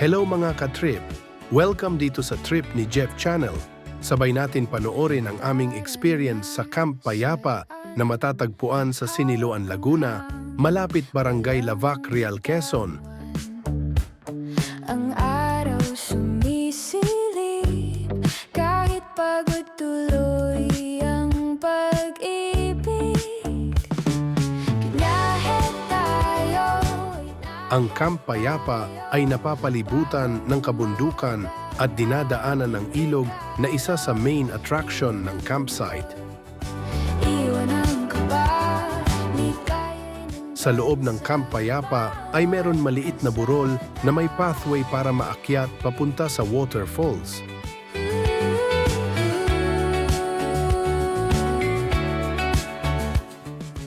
Hello mga ka-trip! Welcome dito sa Trip ni Jeff Channel. Sabay natin panoorin ang aming experience sa Camp Payapa na matatagpuan sa Siniloan, Laguna, malapit Barangay Lavac, Real, Quezon. Ang araw sumisilip, kahit pagod tuloy ang pag-ibig. Binahe tayo. Ang Camp Payapa ay napapalibutan ng kabundukan at dinadaanan ng ilog na isa sa main attraction ng campsite. Iwan ang kaba, ligaya ng Sa loob ng Camp Payapa ay meron maliit na burol na may pathway para maakyat papunta sa Waterfalls.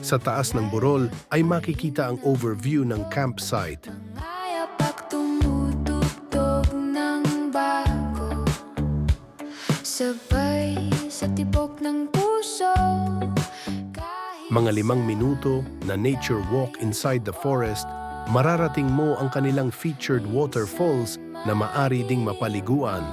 Sa taas ng burol ay makikita ang overview ng campsite. ayapak tumutugtog ng bago, sabay sa tibok ng puso. Mga 5 minuto na nature walk inside the forest, mararating mo ang kanilang featured waterfalls na maari ding mapaliguan.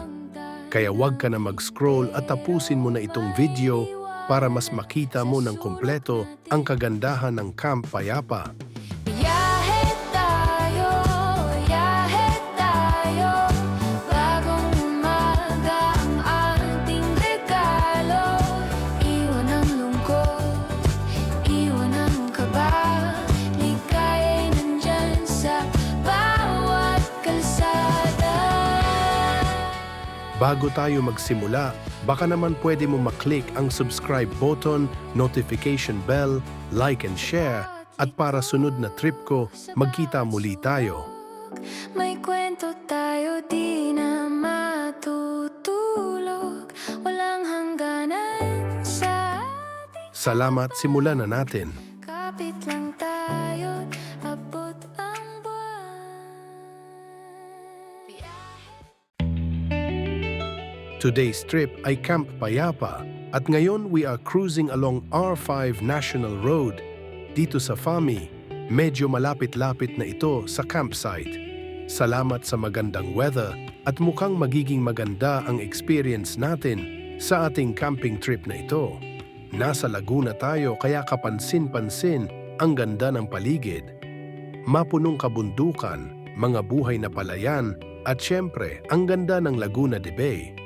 Kaya huwag ka na mag-scroll at tapusin mo na itong video para mas makita mo ng kumpleto ang kagandahan ng Camp Payapa. Biyahe tayo, bagong umaga ang ating regalo. Iwan ang lungkot, iwan ang kaba, ligaya'y nandyan sa bawat kalsada. Bago tayo magsimula, baka naman pwede mo maklik ang subscribe button, notification bell, like and share, at para sunod na trip ko, magkita muli tayo. May kwento tayo di na matutulog, walang hangganan sa ating Salamat, simulan na natin. kapit lang tayo't abot ang buwan. Today's trip ay Camp Payapa at ngayon we are cruising along R5 National Road. Dito sa Fami, medyo malapit-lapit na ito sa campsite. Salamat sa magandang weather at mukhang magiging maganda ang experience natin sa ating camping trip na ito. Nasa Laguna tayo kaya kapansin-pansin ang ganda ng paligid. Mapunong kabundukan, mga buhay na palayan at syempre ang ganda ng Laguna de Bay.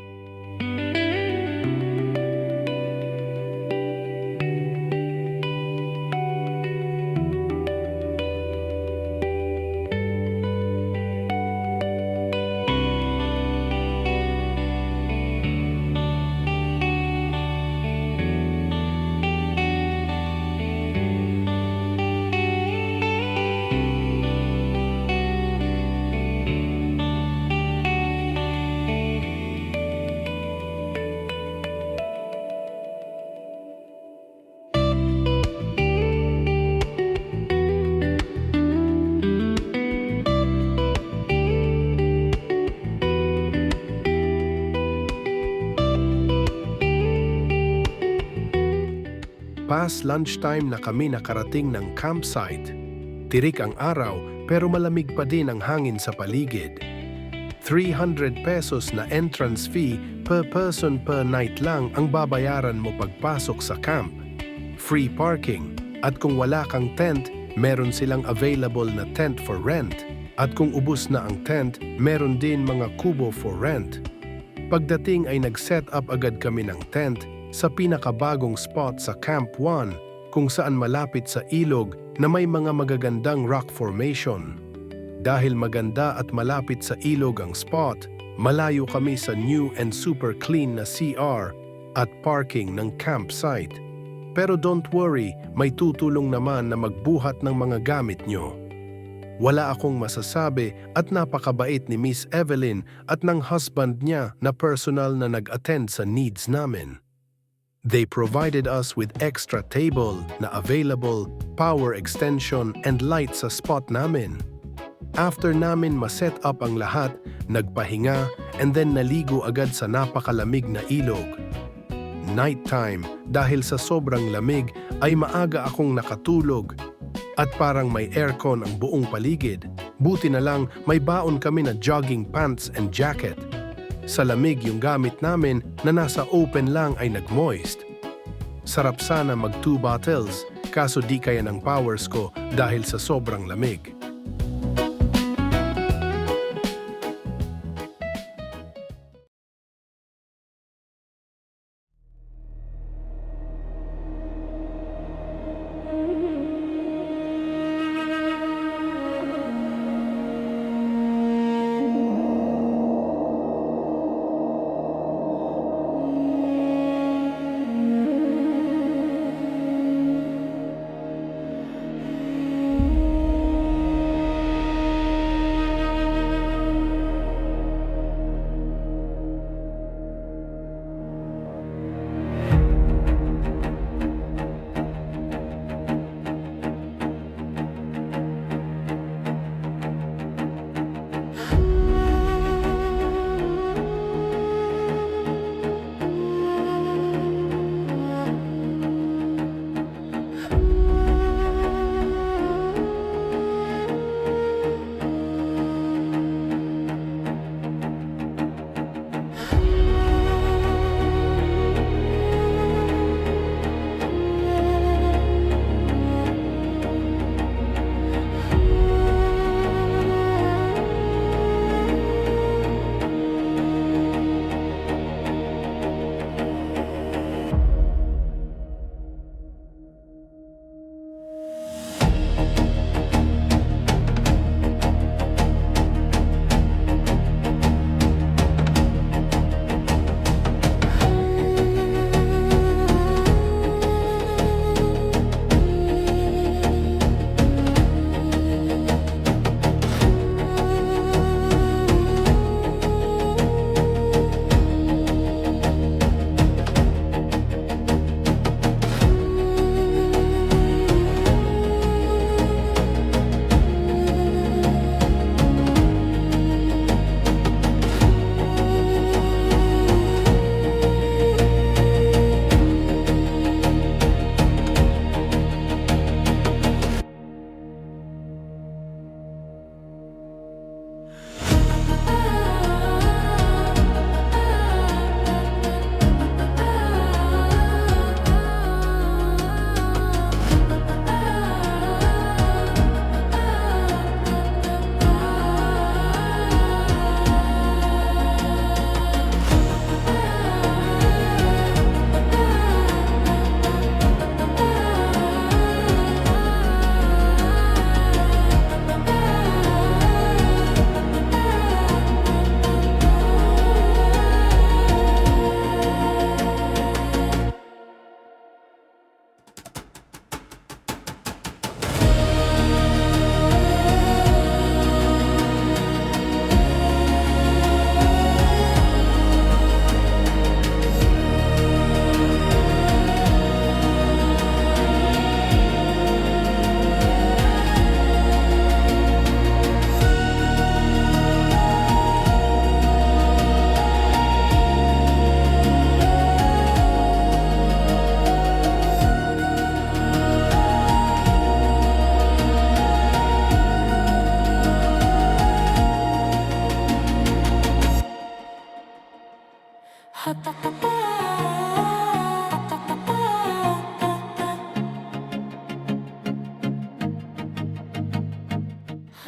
Past lunchtime na kami nakarating ng campsite. Tirik ang araw pero malamig pa din ang hangin sa paligid. 300 pesos na entrance fee per person per night lang ang babayaran mo pagpasok sa camp. Free parking at kung wala kang tent, meron silang available na tent for rent. At kung ubos na ang tent, meron din mga kubo for rent. Pagdating ay nag-set up agad kami ng tent sa pinakabagong spot sa Camp 1 kung saan malapit sa ilog na may mga magagandang rock formation. Dahil maganda at malapit sa ilog ang spot, malayo kami sa new and super clean na CR at parking ng campsite. Pero don't worry, may tutulong naman na magbuhat ng mga gamit nyo. Wala akong masasabi at napakabait ni Miss Evelyn at ng husband niya na personal na nag-attend sa needs namin. They provided us with extra table na available, power extension and light sa spot namin. After namin ma-set up ang lahat, nagpahinga and then naligo agad sa napakalamig na ilog. Nighttime, dahil sa sobrang lamig ay maaga akong nakatulog at parang may aircon ang buong paligid. Buti na lang may baon kami na jogging pants and jacket. Sa lamig yung gamit namin na nasa open lang ay nag-moist. Sarap sana mag 2 bottles, kaso di kaya ng powers ko dahil sa sobrang lamig.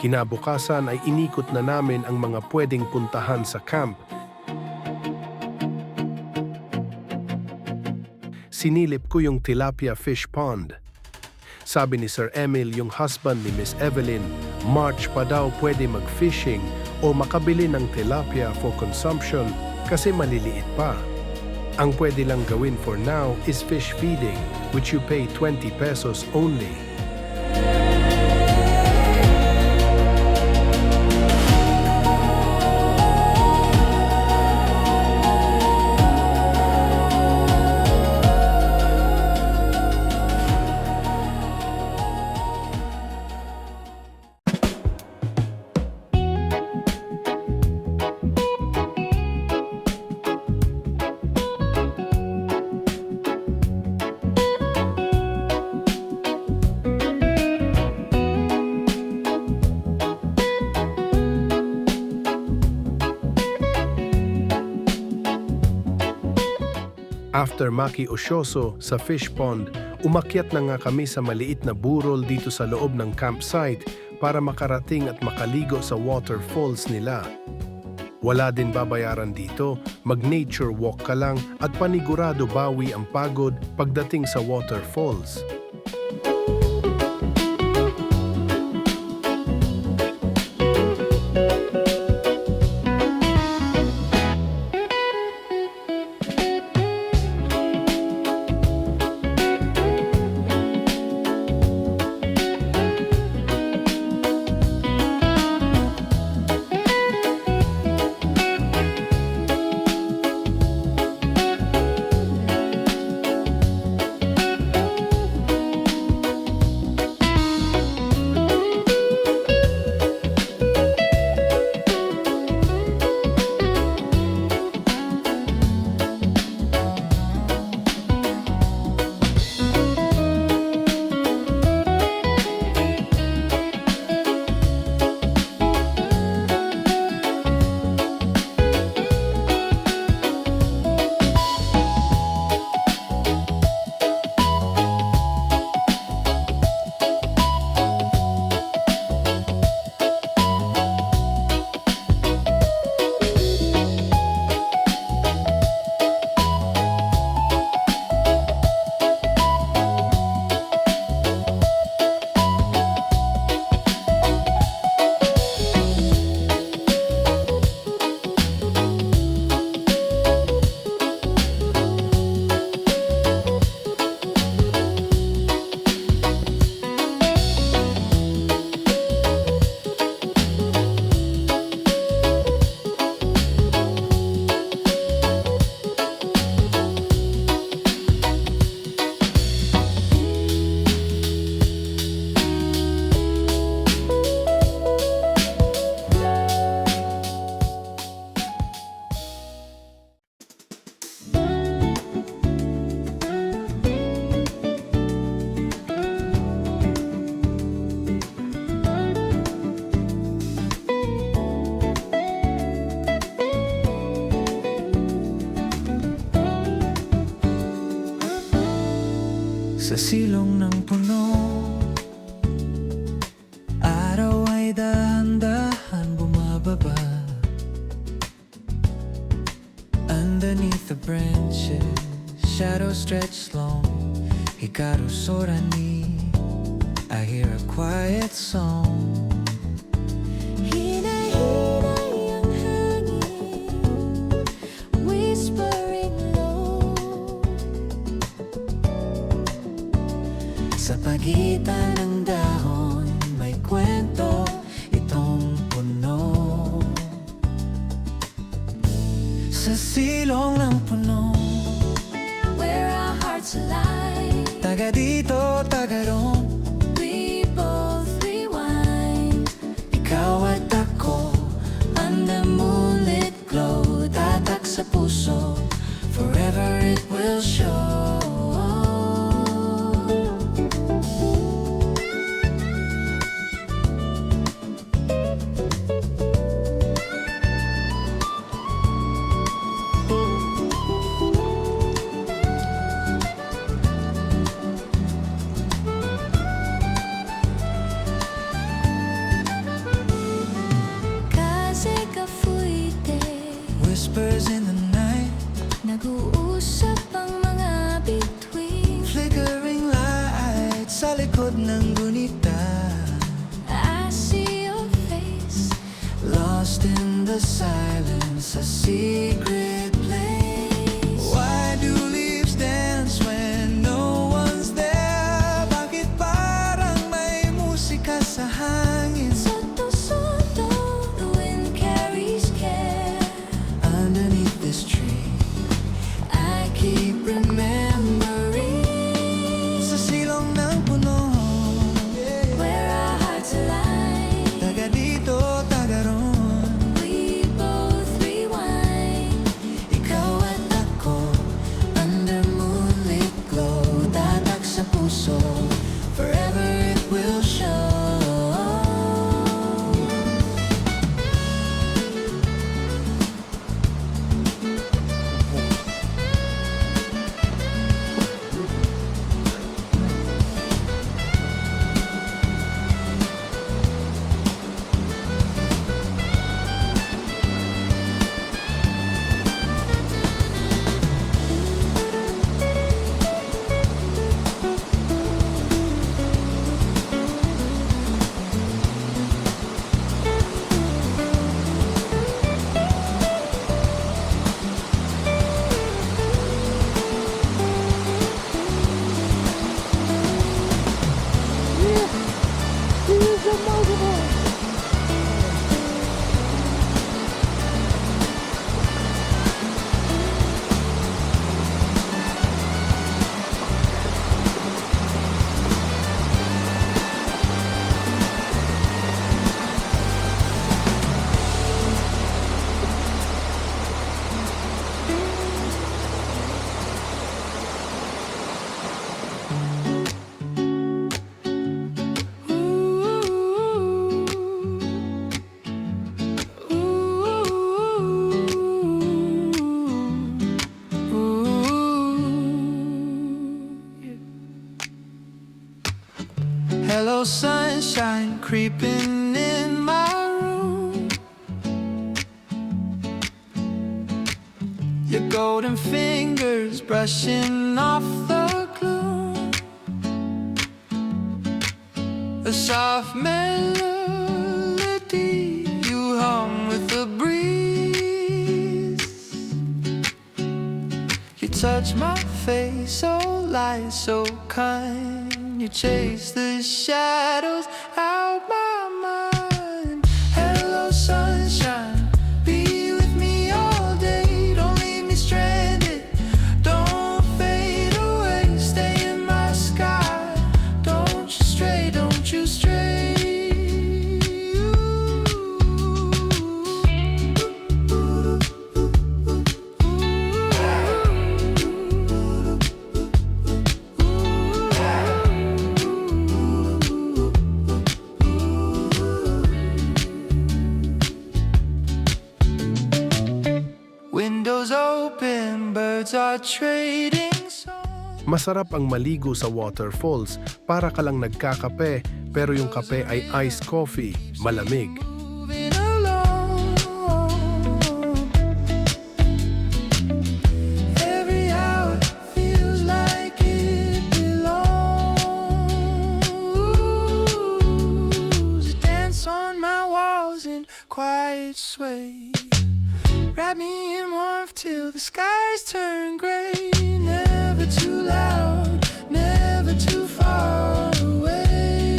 Kinabukasan ay inikot na namin ang mga pwedeng puntahan sa camp. Sinilip ko yung tilapia fish pond. Sabi ni Sir Emil, yung husband ni Miss Evelyn, March pa daw pwede mag-fishing o makabili ng tilapia for consumption kasi maliliit pa. Ang pwede lang gawin for now is fish feeding, which you pay 20 pesos only. After maki-osyoso sa fish pond, umakyat na nga kami sa maliit na burol dito sa loob ng campsite para makarating at makaligo sa waterfalls nila. Wala din babayaran dito, mag-nature walk ka lang at panigurado bawi ang pagod pagdating sa waterfalls. Sa silong ng puno, araw ay dahan-dahan bumababa. Underneath the branches, shadows stretch long. Hikaru Sorani, I hear a quiet song. Hinay-hinay ang hangin, whispering low. Sa pagitan ng dahon, may kwento itong puno. Sa silong ng puno, Where our hearts align, taga dito, taga roon. we both rewind. Ikaw at ako, Under moonlit glow, tatak sa puso, forever it will show. Kasi kafuite, Whispers in the night, nag-uusap ang mga bituin. flickering lights sa likod ng gunita. I see your face, Lost in the silence, a secret place. Why do leaves dance when no one's there? Bakit parang may musika sa hangin? soto-soto, the wind carries care. Underneath this tree, I keep remembering sa silong ng puno, where our hearts align. taga dito, taga roon. We both rewind. Hello sunshine creeping in my room. Your golden fingers brushing off the gloom. A soft melody you hum with the breeze. You touch my face, so light, so kind. You chase the shadows out my mind. Hello sunshine, be with me all day. Don't leave me stranded, don't fade away. Stay in my sky, don't you stray, don't you stray. Windows open, birds are trading songs. Masarap ang maligo sa waterfalls para ka lang nagkakape pero yung kape ay iced coffee, malamig. Moving along. Every hour feels like it belongs. Dance on my walls in quiet sway. Wrap me in warmth till the skies turn gray. Never too loud, never too far away.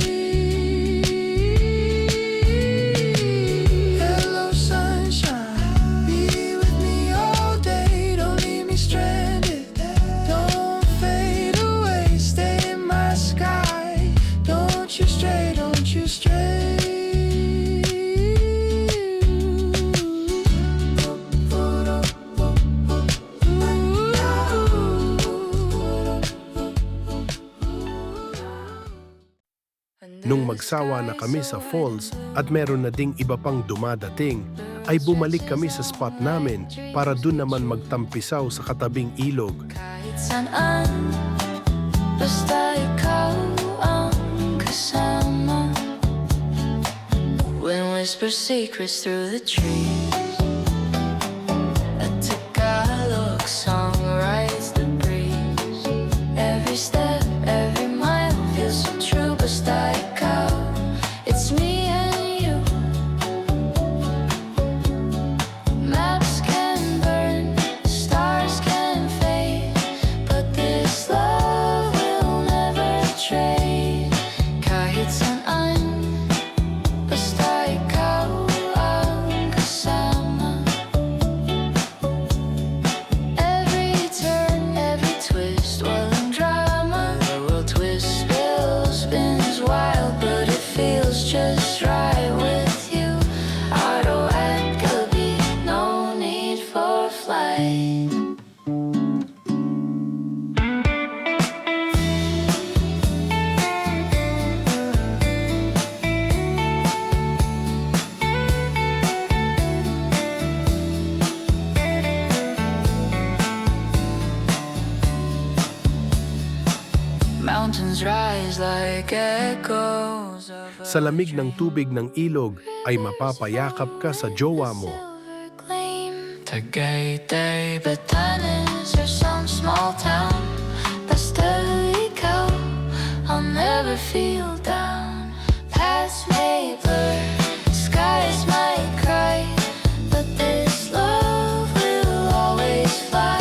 Hello sunshine, be with me all day. Don't leave me stranded, don't fade away. Stay in my sky, don't you stray, don't you stray. Nung magsawa na kami sa falls at meron na ding iba pang dumadating, ay bumalik kami sa spot namin para dun naman magtampisaw sa katabing ilog. Kahit saan, basta ikaw ang kasama. When whisper secrets through the trees, a Tagalog song rides the breeze. Every step, every mile feels so true. Basta ikaw, it's me and you. Maps can burn, stars can fade, but this love will never trade. Kahit saan, basta ikaw ang kasama. Every turn, every twist, walang drama. The world twists, spills, spins wild, but it feels just right with you. Auto at gabi, no need for flight. Mountains rise like echoes of a Sa lamig ng tubig ng ilog ay mapapayakap ka sa jowa mo. silver gleam. Tagaytay, Batanes or some small town. Basta ikaw, I'll never feel down. Paths may blur, skies might cry, but this love will always fly.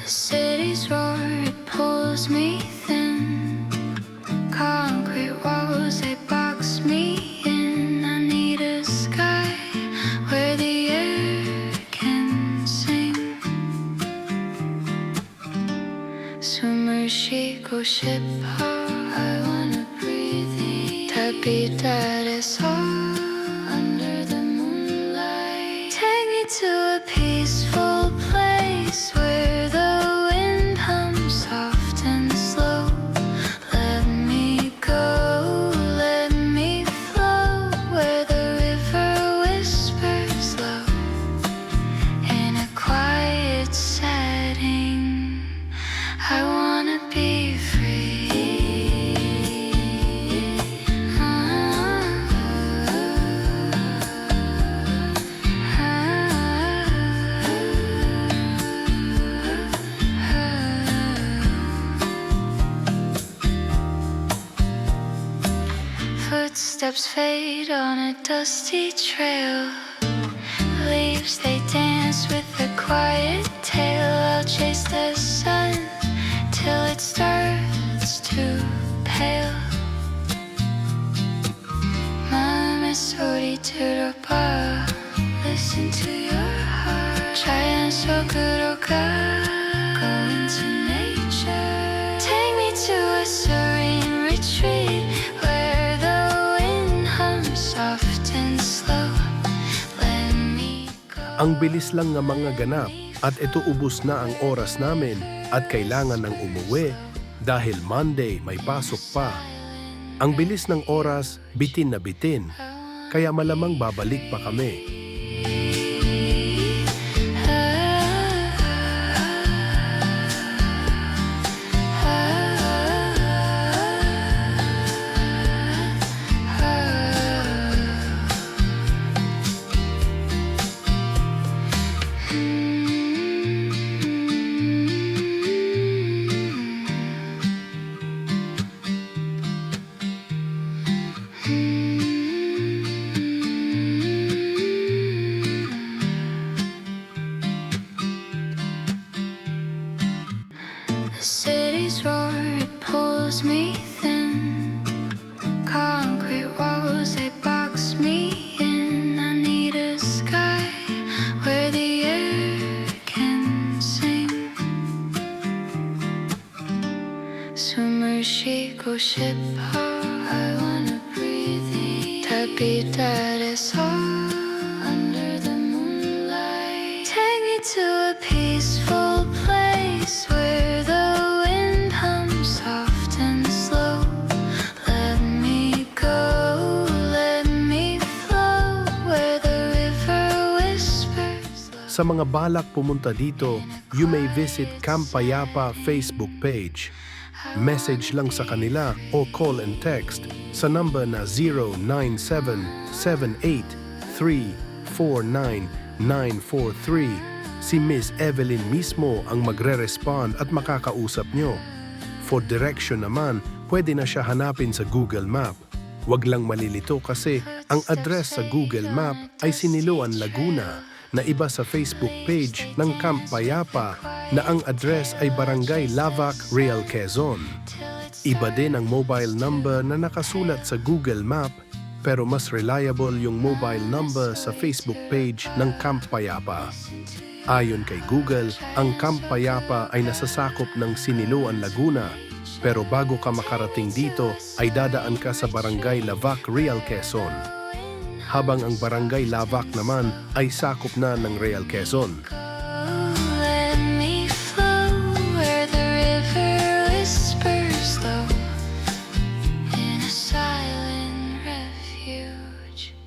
The city's roar, it pulls me thin. Concrete walls, they box me in. I need a sky where the air can ship, oh, I wanna breathe the bidets under the moonlight. Take me to a peaceful place where the wind hums soft and slow. Let me go, let me flow where the river whispers low in a quiet setting. I wanna be free. Footsteps fade on a dusty trail. Leaves they dance with a quiet tale. I'll chase the sun till it starts to pale. Mama sorry to the bar. Listen to your heart. Try and so good go into nature. Take me to a serene retreat where the wind hums soft and slow. Let me go. Ang bilis lang ng mga ganap at ito ubos na ang oras namin at kailangan ng umuwi dahil Monday may pasok pa. Ang bilis ng oras, bitin na bitin, kaya malamang babalik pa kami. The city's roar, it pulls me thin. Concrete walls, they box me in. I need a sky where the air can sing. Submersible ship, oh, I wanna breathe the bidets under the moonlight. Take me to a peaceful place where the wind hums soft and slow. Let me go, let me flow where the river whispers low. Sa mga balak pumunta dito, you may visit Camp Payapa Facebook page. Message lang sa kanila o call and text sa number na 097-783-49943. Si Miss Evelyn mismo ang magre-respond at makakausap nyo. For direction naman, pwede na siya hanapin sa Google Map. Huwag lang malilito kasi ang address sa Google Map ay Siniloan, Laguna, na iba sa Facebook page ng Camp Payapa na ang address ay Barangay Lavac, Real Quezon. Iba din ang mobile number na nakasulat sa Google Map pero mas reliable yung mobile number sa Facebook page ng Camp Payapa. Ayon kay Google, ang Camp Payapa ay nasasakop ng Siniloan, Laguna pero bago ka makarating dito ay dadaan ka sa Barangay Lavac, Real Quezon. Habang ang Barangay Lavac naman ay sakop na ng Real Quezon. Let me flow where the river whispers low in a silent refuge.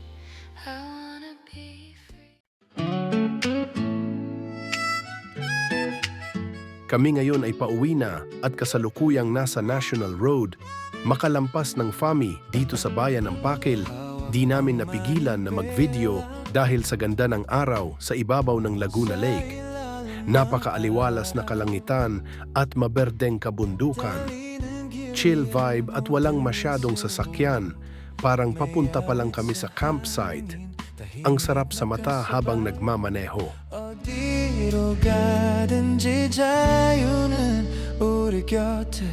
I wanna be free. Kami ngayon ay pauwi na at kasalukuyang nasa National Road, makalampas ng Fami dito sa bayan ng Pakil. Di namin napigilan na mag-video dahil sa ganda ng araw sa ibabaw ng Laguna Lake. Napakaaliwalas na kalangitan at maberdeng kabundukan. Chill vibe at walang masyadong sasakyan, parang papunta pa lang kami sa campsite. Ang sarap sa mata habang nagmamaneho. 어디로 가든지 자유는 우리 곁에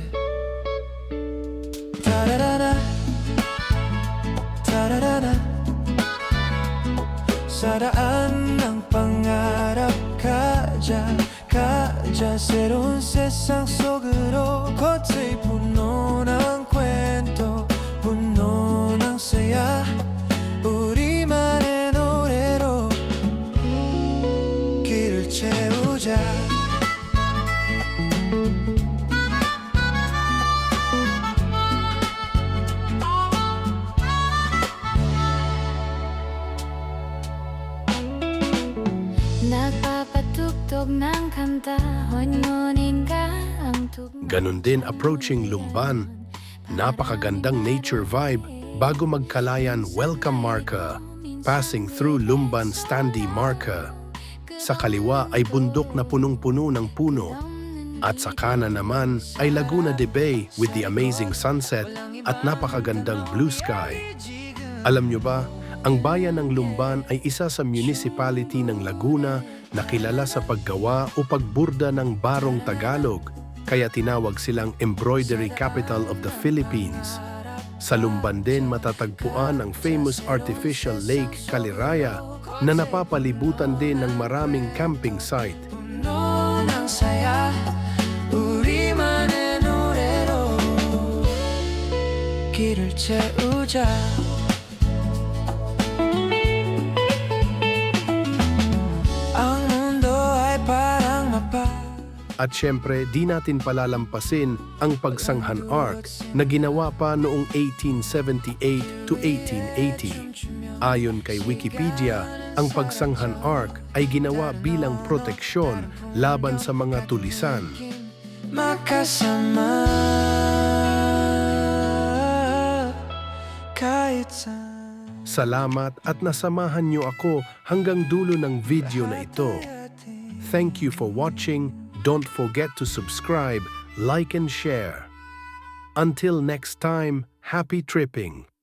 타라라라 타라라라 saraan ng pangarap. Gadget dyan 새로운 세상 속으로 겉의 분노 ng kwento 분노 ng saya 우리만의 노래로 길을 채우자 Nagpapatugtog ng kanta Hunmunin ka ang tugma Ganon din approaching Lumban. Napakagandang nature vibe bago magkalayan welcome marker. Passing through Lumban Standy marker. Sa kaliwa ay bundok na punong-puno ng puno. At sa kanan naman ay Laguna de Bay with the amazing sunset at napakagandang blue sky. Alam nyo ba, ang bayan ng Lumban ay isa sa municipality ng Laguna na kilala sa paggawa o pagburda ng barong Tagalog, kaya tinawag silang embroidery capital of the Philippines. Sa Lumban din matatagpuan ang famous artificial lake Caliraya na napapalibutan din ng maraming camping site. 분노 ng saya 우리만의 노래로 길을 채우자 ang mundo ay parang mapa At syempre, di natin palalampasin ang Pagsanghan Arc na ginawa pa noong 1878 to 1880. Ayon kay Wikipedia, ang Pagsanghan Arc ay ginawa bilang proteksyon laban sa mga tulisan. makasama kahit saan Salamat at nasamahan niyo ako hanggang dulo ng video na ito. Thank you for watching. Don't forget to subscribe, like and share. Until next time, happy tripping!